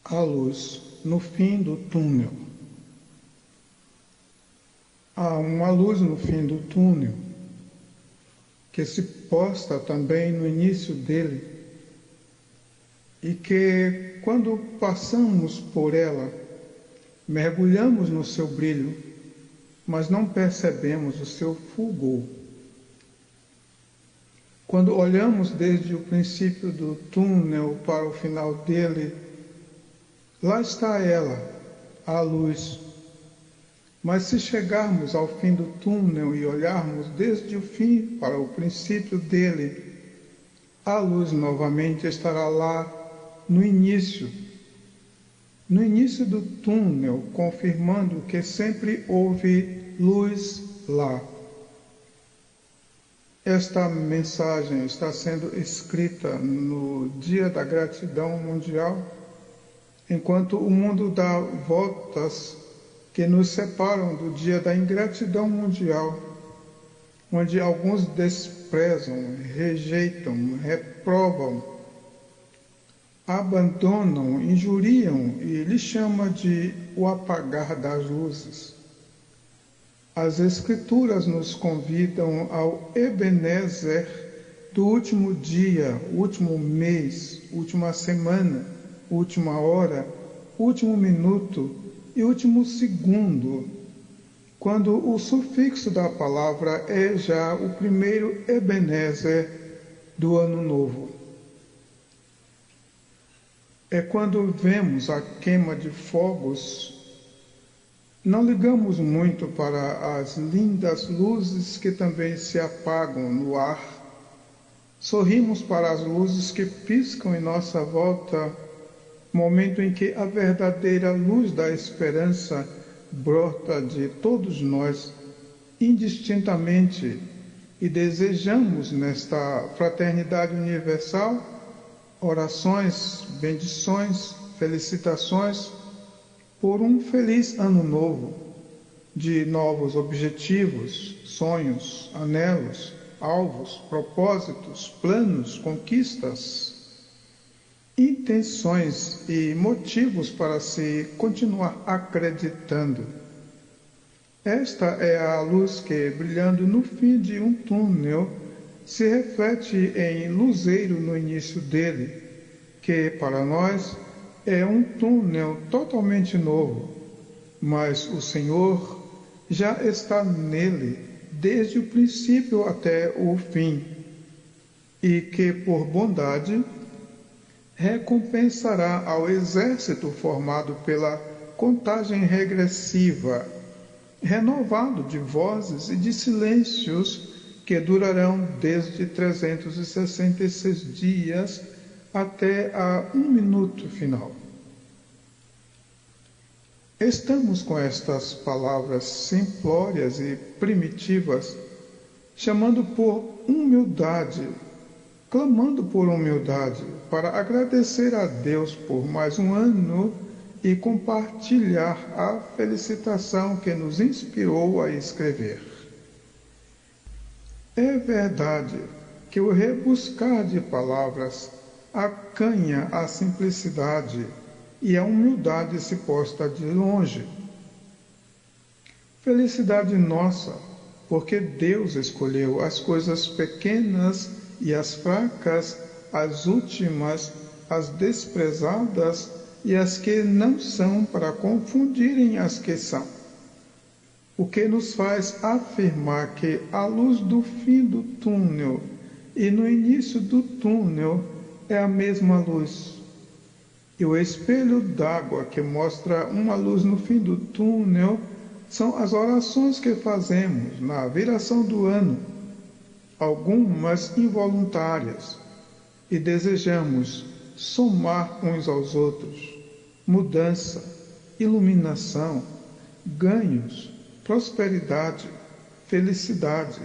A luz no fim do túnel. Há uma luz no fim do túnel que se posta também no início dele e que, quando passamos por ela, mergulhamos no seu brilho, mas não percebemos o seu fulgor. Quando olhamos desde o princípio do túnel para o final dele, lá está ela, a luz. Mas se chegarmos ao fim do túnel e olharmos desde o fim para o princípio dele, a luz novamente estará lá no início do túnel, confirmando que sempre houve luz lá. Esta mensagem está sendo escrita no Dia da Gratidão Mundial, enquanto o mundo dá voltas que nos separam do Dia da Ingratidão Mundial, onde alguns desprezam, rejeitam, reprovam, abandonam, injuriam e lhe chama de o apagar das luzes. As Escrituras nos convidam ao Ebenezer do último dia, último mês, última semana, última hora, último minuto e último segundo, quando o sufixo da palavra é já o primeiro Ebenezer do ano novo. É quando vemos a queima de fogos, não ligamos muito para as lindas luzes que também se apagam no ar. Sorrimos para as luzes que piscam em nossa volta, momento em que a verdadeira luz da esperança brota de todos nós, indistintamente, e desejamos nesta fraternidade universal orações, bendições, felicitações por um feliz ano novo, de novos objetivos, sonhos, anelos, alvos, propósitos, planos, conquistas, intenções e motivos para se continuar acreditando. Esta é a luz que, brilhando no fim de um túnel, se reflete em luzeiro no início dele, que para nós é um túnel totalmente novo, mas o Senhor já está nele desde o princípio até o fim, e que por bondade recompensará ao exército formado pela contagem regressiva, renovado de vozes e de silêncios que durarão desde 366 dias até a 1 minuto final. Estamos com estas palavras simplórias e primitivas, chamando por humildade, clamando por humildade, para agradecer a Deus por mais um ano e compartilhar a felicitação que nos inspirou a escrever. É verdade que o rebuscar de palavras acanha a simplicidade e a humildade se posta de longe. Felicidade nossa, porque Deus escolheu as coisas pequenas e as fracas, as últimas, as desprezadas e as que não são, para confundirem as que são. O que nos faz afirmar que a luz do fim do túnel e no início do túnel é a mesma luz. E o espelho d'água que mostra uma luz no fim do túnel são as orações que fazemos na viração do ano, algumas involuntárias, e desejamos somar uns aos outros mudança, iluminação, ganhos, prosperidade, felicidade,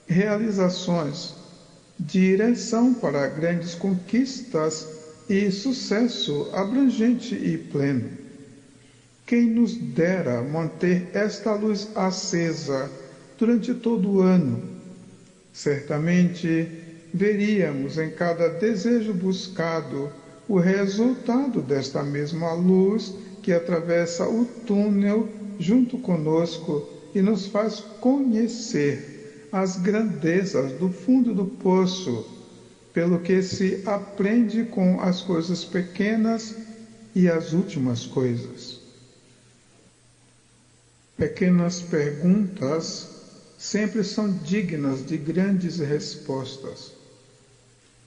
realizações, direção para grandes conquistas e sucesso abrangente e pleno. Quem nos dera manter esta luz acesa durante todo o ano? Certamente veríamos em cada desejo buscado o resultado desta mesma luz que atravessa o túnel junto conosco e nos faz conhecer as grandezas do fundo do poço, pelo que se aprende com as coisas pequenas e as últimas coisas. Pequenas perguntas sempre são dignas de grandes respostas.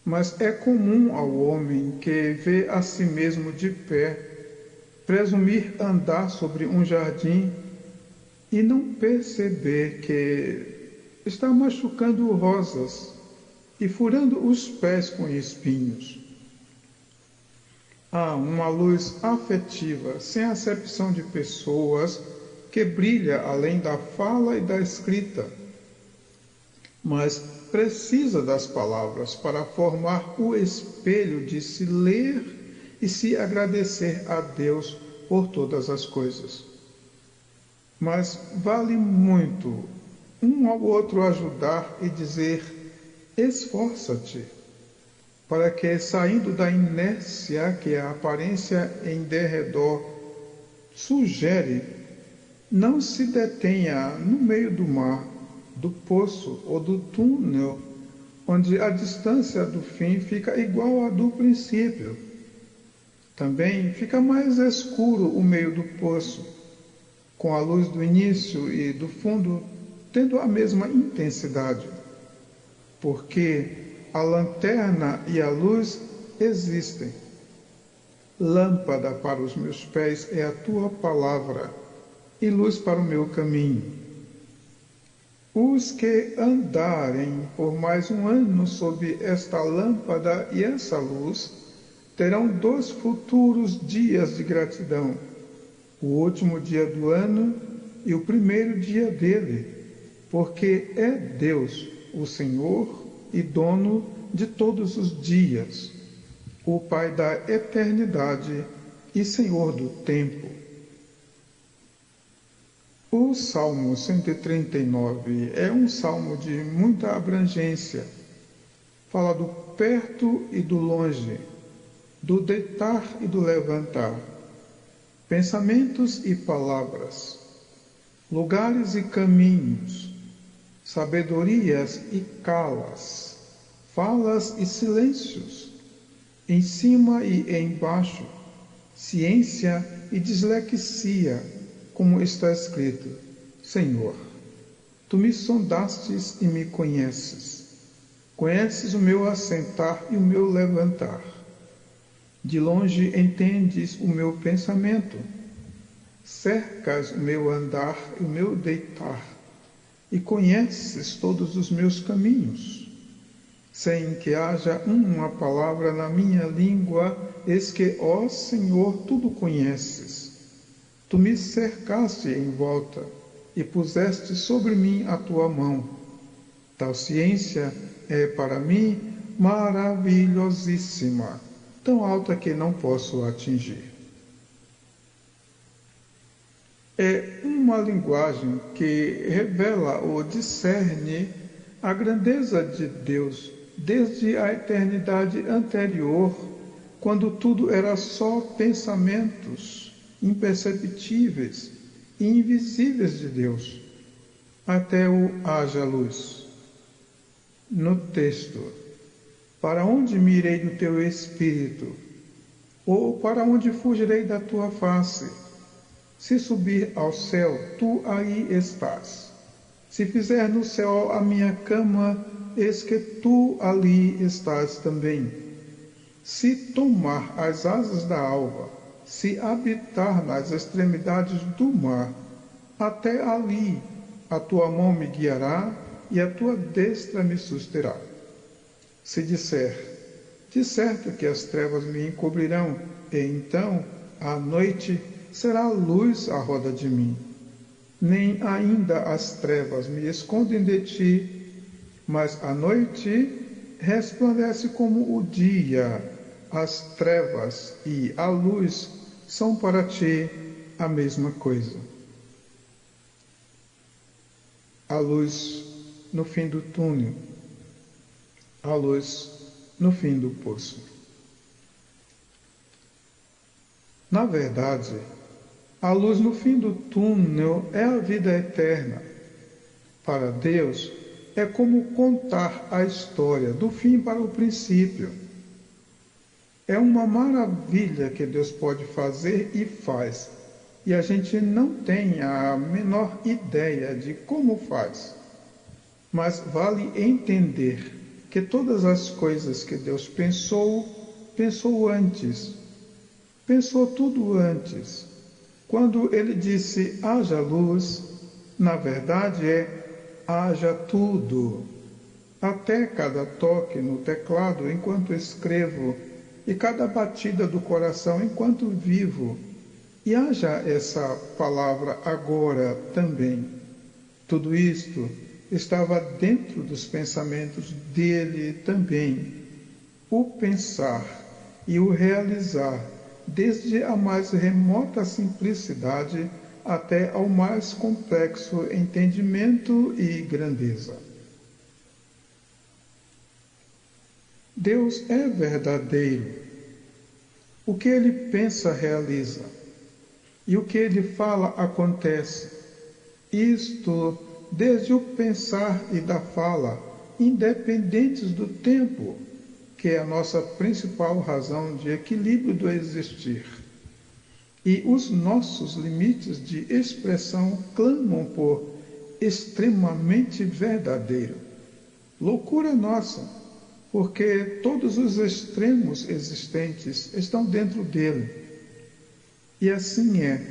Mas é comum ao homem que vê a si mesmo de pé presumir andar sobre um jardim e não perceber que está machucando rosas e furando os pés com espinhos. Há uma luz afetiva, sem acepção de pessoas, que brilha além da fala e da escrita, mas precisa das palavras para formar o espelho de se ler e se agradecer a Deus por todas as coisas. Mas vale muito um ao outro ajudar e dizer: esforça-te, para que, saindo da inércia que a aparência em derredor sugere, não se detenha no meio do mar, do poço ou do túnel, onde a distância do fim fica igual à do princípio. Também fica mais escuro o meio do poço, com a luz do início e do fundo tendo a mesma intensidade, porque a lanterna e a luz existem. Lâmpada para os meus pés é a tua palavra, e luz para o meu caminho. Os que andarem por mais um ano sob esta lâmpada e essa luz terão 2 futuros dias de gratidão, o último dia do ano e o primeiro dia dele, porque é Deus, o Senhor e dono de todos os dias, o Pai da eternidade e Senhor do tempo. O Salmo 139 é um salmo de muita abrangência. Fala do perto e do longe, do deitar e do levantar, pensamentos e palavras, lugares e caminhos, sabedorias e calas, falas e silêncios, em cima e embaixo, ciência e dislexia, como está escrito: Senhor, tu me sondastes e me conheces. Conheces o meu assentar e o meu levantar. De longe entendes o meu pensamento. Cercas o meu andar e o meu deitar, e conheces todos os meus caminhos. Sem que haja uma palavra na minha língua, eis que, ó Senhor, tudo conheces. Tu me cercaste em volta e puseste sobre mim a tua mão. Tal ciência é para mim maravilhosíssima, tão alta que não posso atingir. É uma linguagem que revela ou discerne a grandeza de Deus desde a eternidade anterior, quando tudo era só pensamentos imperceptíveis e invisíveis de Deus, até o haja luz. No texto: para onde me irei do teu espírito? Ou para onde fugirei da tua face? Se subir ao céu, tu aí estás. Se fizer no céu a minha cama, eis que tu ali estás também. Se tomar as asas da alva, se habitar nas extremidades do mar, até ali a tua mão me guiará e a tua destra me susterá. Se disser, de certo que as trevas me encobrirão, e então a noite será luz à roda de mim. Nem ainda as trevas me escondem de ti, mas a noite resplandece como o dia. As trevas e a luz são para ti a mesma coisa. A luz no fim do túnel, a luz no fim do poço. Na verdade, a luz no fim do túnel é a vida eterna. Para Deus, é como contar a história do fim para o princípio. É uma maravilha que Deus pode fazer e faz, e a gente não tem a menor ideia de como faz. Mas vale entender que todas as coisas que Deus pensou antes. Pensou tudo antes. Quando ele disse haja luz, na verdade haja tudo. Até cada toque no teclado enquanto escrevo e cada batida do coração enquanto vivo. E haja essa palavra agora também. Tudo isto estava dentro dos pensamentos dele também. O pensar e o realizar, desde a mais remota simplicidade até ao mais complexo entendimento e grandeza. Deus é verdadeiro. O que ele pensa, realiza. E o que ele fala, acontece. Isto desde o pensar e da fala, independentes do tempo, que é a nossa principal razão de equilíbrio do existir. E os nossos limites de expressão clamam por extremamente verdadeiro. Loucura nossa, porque todos os extremos existentes estão dentro dele. E assim é.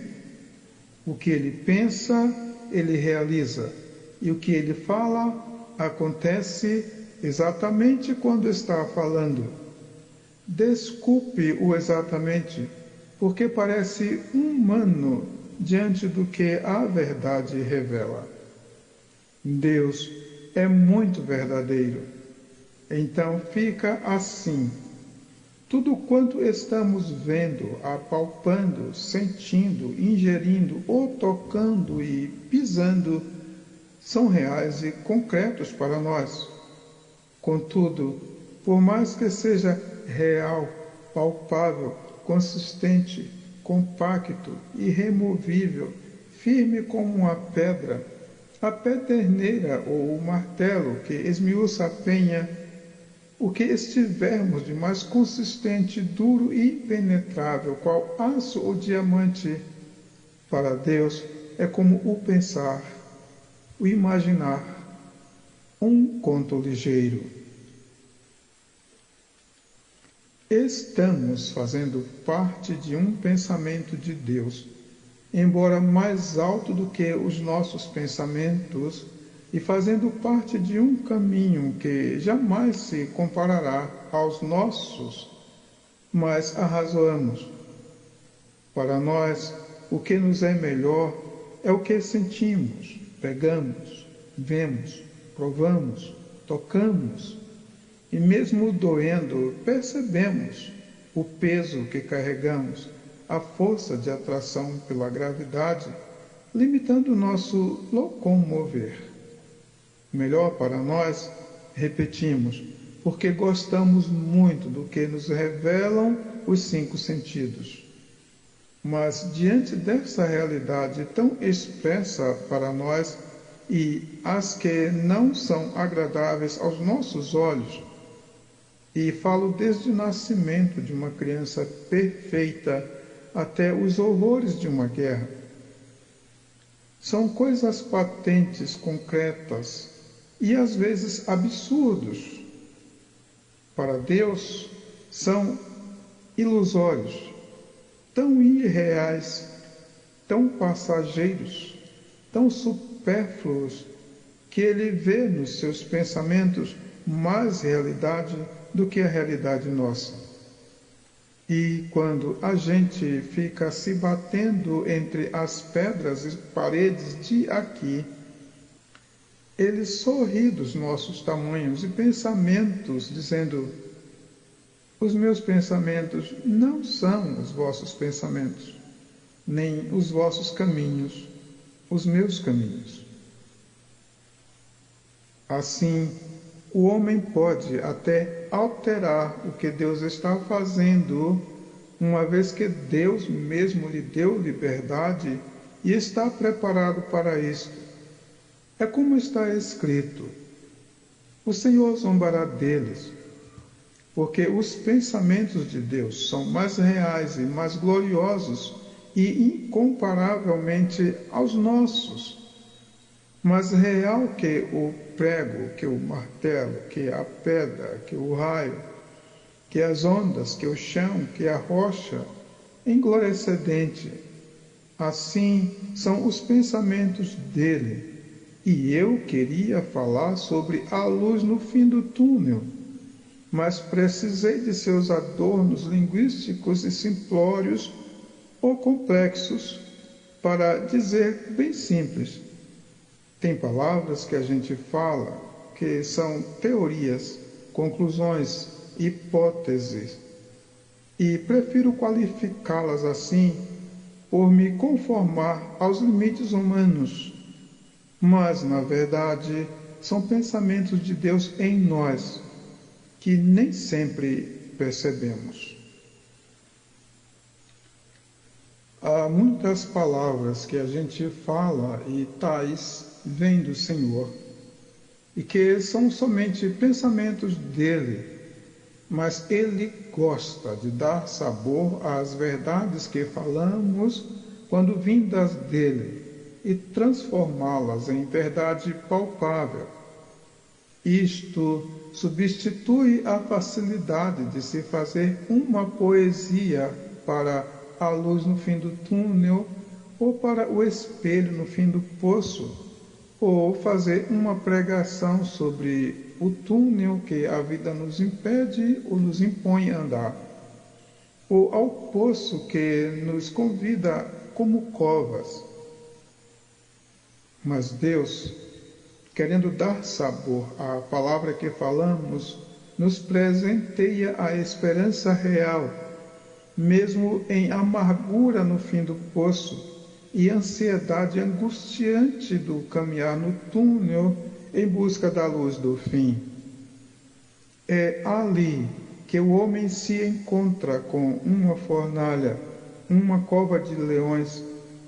O que ele pensa, ele realiza. E o que ele fala, acontece exatamente quando está falando. Desculpe o exatamente, porque parece humano diante do que a verdade revela. Deus é muito verdadeiro. Então fica assim. Tudo quanto estamos vendo, apalpando, sentindo, ingerindo ou tocando e pisando são reais e concretos para nós. Contudo, por mais que seja real, palpável, consistente, compacto, irremovível, firme como uma pedra, a pederneira ou o martelo que esmiuça a penha, o que estivermos de mais consistente, duro e impenetrável, qual aço ou diamante, para Deus é como o pensar, o imaginar, um conto ligeiro. Estamos fazendo parte de um pensamento de Deus, embora mais alto do que os nossos pensamentos, e fazendo parte de um caminho que jamais se comparará aos nossos, mas arrazoamos. Para nós, o que nos é melhor é o que sentimos, pegamos, vemos, provamos, tocamos, e mesmo doendo, percebemos o peso que carregamos, a força de atração pela gravidade, limitando o nosso locomover. Melhor para nós, repetimos, porque gostamos muito do que nos revelam os 5 sentidos. Mas diante dessa realidade tão expressa para nós e as que não são agradáveis aos nossos olhos, e falo desde o nascimento de uma criança perfeita até os horrores de uma guerra, são coisas patentes, concretas, e às vezes absurdos. Para Deus, são ilusórios, tão irreais, tão passageiros, tão supérfluos, que ele vê nos seus pensamentos mais realidade do que a realidade nossa. E quando a gente fica se batendo entre as pedras e paredes de aqui, ele sorri dos nossos tamanhos e pensamentos, dizendo: os meus pensamentos não são os vossos pensamentos, nem os vossos caminhos, os meus caminhos. Assim, o homem pode até alterar o que Deus está fazendo, uma vez que Deus mesmo lhe deu liberdade e está preparado para isto. É como está escrito: o Senhor zombará deles, porque os pensamentos de Deus são mais reais e mais gloriosos e incomparavelmente aos nossos. Mais real que o prego, que o martelo, que a pedra, que o raio, que as ondas, que o chão, que a rocha, em glória excedente. Assim são os pensamentos dele. E eu queria falar sobre a luz no fim do túnel, mas precisei de seus adornos linguísticos e simplórios ou complexos para dizer bem simples. Tem palavras que a gente fala que são teorias, conclusões, hipóteses, e prefiro qualificá-las assim por me conformar aos limites humanos. Mas, na verdade, são pensamentos de Deus em nós, que nem sempre percebemos. Há muitas palavras que a gente fala e tais vêm do Senhor, e que são somente pensamentos dele, mas ele gosta de dar sabor às verdades que falamos quando vindas dele e transformá-las em verdade palpável. Isto substitui a facilidade de se fazer uma poesia para a luz no fim do túnel, ou para o espelho no fim do poço, ou fazer uma pregação sobre o túnel que a vida nos impede ou nos impõe a andar, ou ao poço que nos convida como covas. Mas Deus, querendo dar sabor à palavra que falamos, nos presenteia a esperança real, mesmo em amargura no fim do poço e ansiedade angustiante do caminhar no túnel em busca da luz do fim. É ali que o homem se encontra com uma fornalha, uma cova de leões,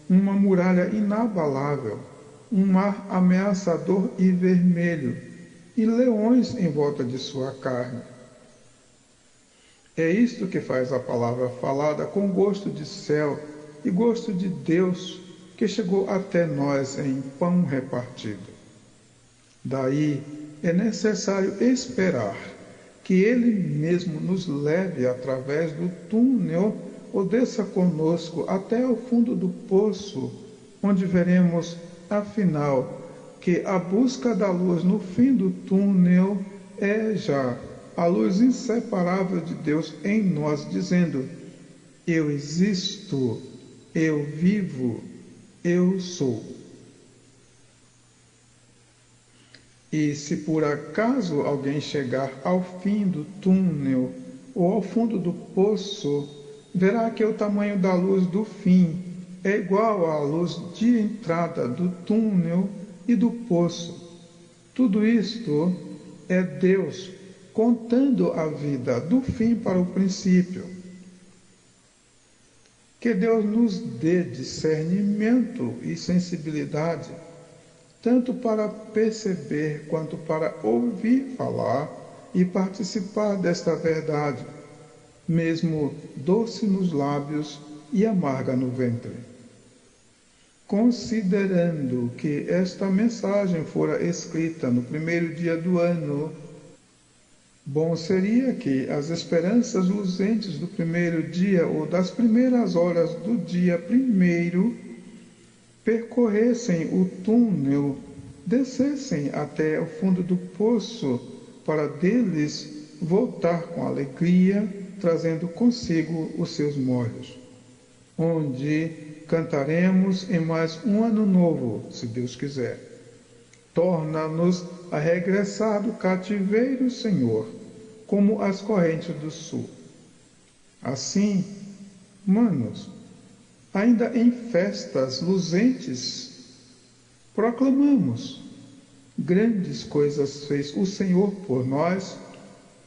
uma muralha inabalável, um mar ameaçador e vermelho, e leões em volta de sua carne. É isto que faz a palavra falada com gosto de céu e gosto de Deus, que chegou até nós em pão repartido. Daí é necessário esperar que Ele mesmo nos leve através do túnel ou desça conosco até ao fundo do poço, onde veremos, afinal, que a busca da luz no fim do túnel é já a luz inseparável de Deus em nós, dizendo: eu existo, eu vivo, eu sou. E se por acaso alguém chegar ao fim do túnel ou ao fundo do poço, verá que o tamanho da luz do fim é igual à luz de entrada do túnel e do poço. Tudo isto é Deus contando a vida do fim para o princípio. Que Deus nos dê discernimento e sensibilidade, tanto para perceber quanto para ouvir falar e participar desta verdade, mesmo doce nos lábios e amarga no ventre. Considerando que esta mensagem fora escrita no primeiro dia do ano, bom seria que as esperanças luzentes do primeiro dia ou das primeiras horas do dia primeiro percorressem o túnel, descessem até o fundo do poço, para deles voltar com alegria, trazendo consigo os seus molhos, onde cantaremos em mais um ano novo, se Deus quiser. Torna-nos a regressar do cativeiro, Senhor, como as correntes do sul. Assim, manos, ainda em festas luzentes, proclamamos: grandes coisas fez o Senhor por nós,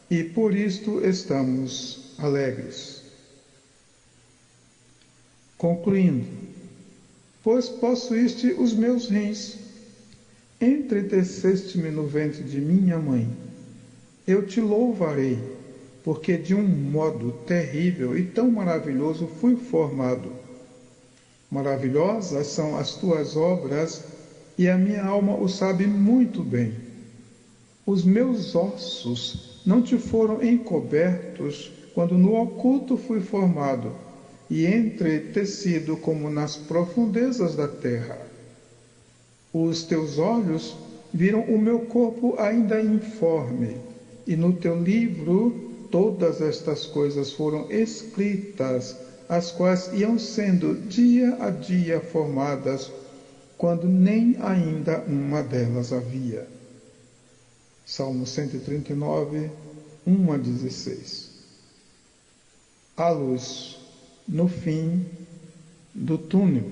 e por isto estamos alegres. Concluindo, pois possuíste os meus rins, entreteceste-me no ventre de minha mãe. Eu te louvarei, porque de um modo terrível e tão maravilhoso fui formado. Maravilhosas são as tuas obras, e a minha alma o sabe muito bem. Os meus ossos não te foram encobertos quando no oculto fui formado, e entretecido como nas profundezas da terra. Os teus olhos viram o meu corpo ainda informe, e no teu livro todas estas coisas foram escritas, as quais iam sendo dia a dia formadas, quando nem ainda uma delas havia. Salmo 139, 1 a 16. A luz no fim do túnel.